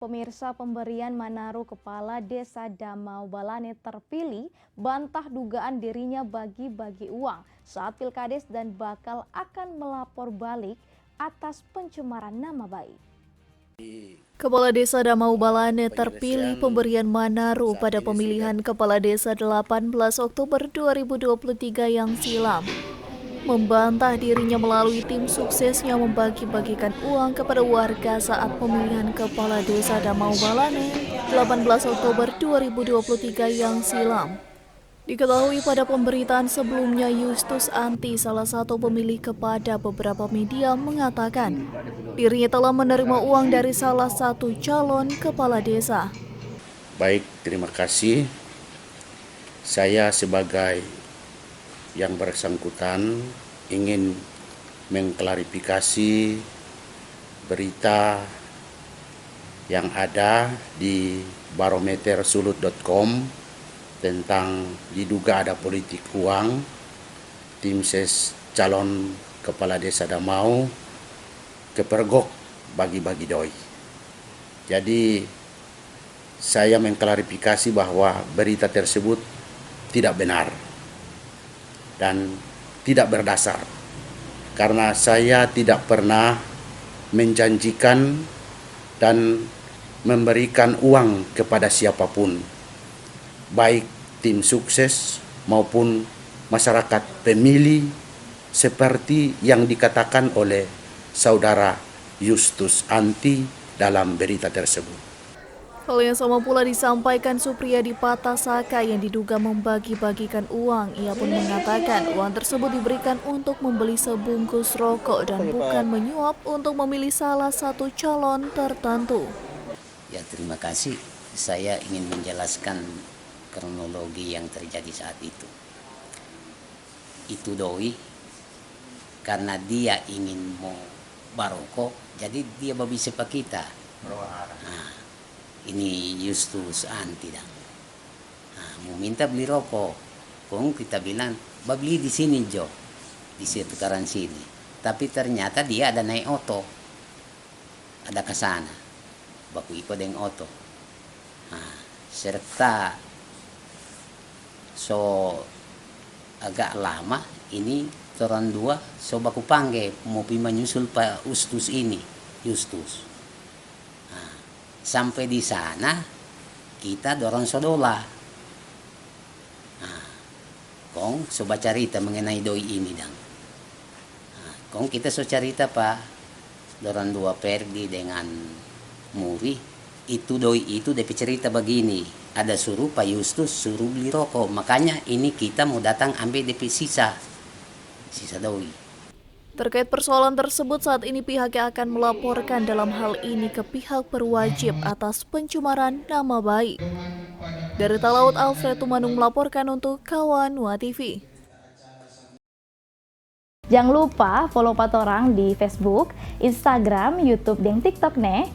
Pemirsa, pemberian Manado Kepala Desa Damau Balane terpilih bantah dugaan dirinya bagi-bagi uang saat Pilkades dan bakal akan melapor balik atas pencemaran nama baik. Kepala Desa Damau Balane terpilih pemberian Manado pada pemilihan Kepala Desa 18 Oktober 2023 yang silam. Membantah dirinya melalui tim suksesnya membagi-bagikan uang kepada warga saat pemilihan Kepala Desa Damau Balane 18 Oktober 2023 yang silam. Diketahui pada pemberitaan sebelumnya, Justus Anti, salah satu pemilih, kepada beberapa media mengatakan dirinya telah menerima uang dari salah satu calon kepala desa. Baik, terima kasih. Saya sebagai yang bersangkutan ingin mengklarifikasi berita yang ada di barometersulut.com tentang diduga ada politik uang tim ses calon kepala desa Damau kepergok bagi-bagi doi. Jadi saya mengklarifikasi bahwa berita tersebut tidak benar dan tidak berdasar, karena saya tidak pernah menjanjikan dan memberikan uang kepada siapapun, baik tim sukses maupun masyarakat pemilih seperti yang dikatakan oleh saudara Justus Anti dalam berita tersebut. Hal yang sama pula disampaikan Supriyadi Patasaka yang diduga membagi-bagikan uang. Ia pun mengatakan uang tersebut diberikan untuk membeli sebungkus rokok dan bukan menyuap untuk memilih salah satu calon tertentu. Ya, terima kasih. Saya ingin menjelaskan kronologi yang terjadi saat itu. Itu doi karena dia ingin mau barokok, jadi dia babi sepak kita. Nah, ini Justus Anti dah. Mau minta beli rokok, kong kita bilang beli di sini Jo, di seputaran sini. Tapi ternyata dia ada naik oto, ada ke sana, baku ikut dengan oto. Serta so agak lama ini orang dua so baku panggil mau pi menyusul Pak Justus ini, Justus. Sampai di sana kita dorong sodola. Kong coba cerita mengenai doi ini dang. Kong kita so cerita Pak, dorong dua pergi dengan Muri. Itu doi itu DP cerita begini, ada suruh Pak Justus suruh beli rokok, makanya ini kita mau datang ambil DP sisa doi. Terkait persoalan tersebut, saat ini pihaknya akan melaporkan dalam hal ini ke pihak berwajib atas pencemaran nama baik. Dari Talaut, Alfred Tumanung melaporkan untuk Kawan Wa TV. Jangan lupa follow Patorang di Facebook, Instagram, YouTube, dan TikTok nih.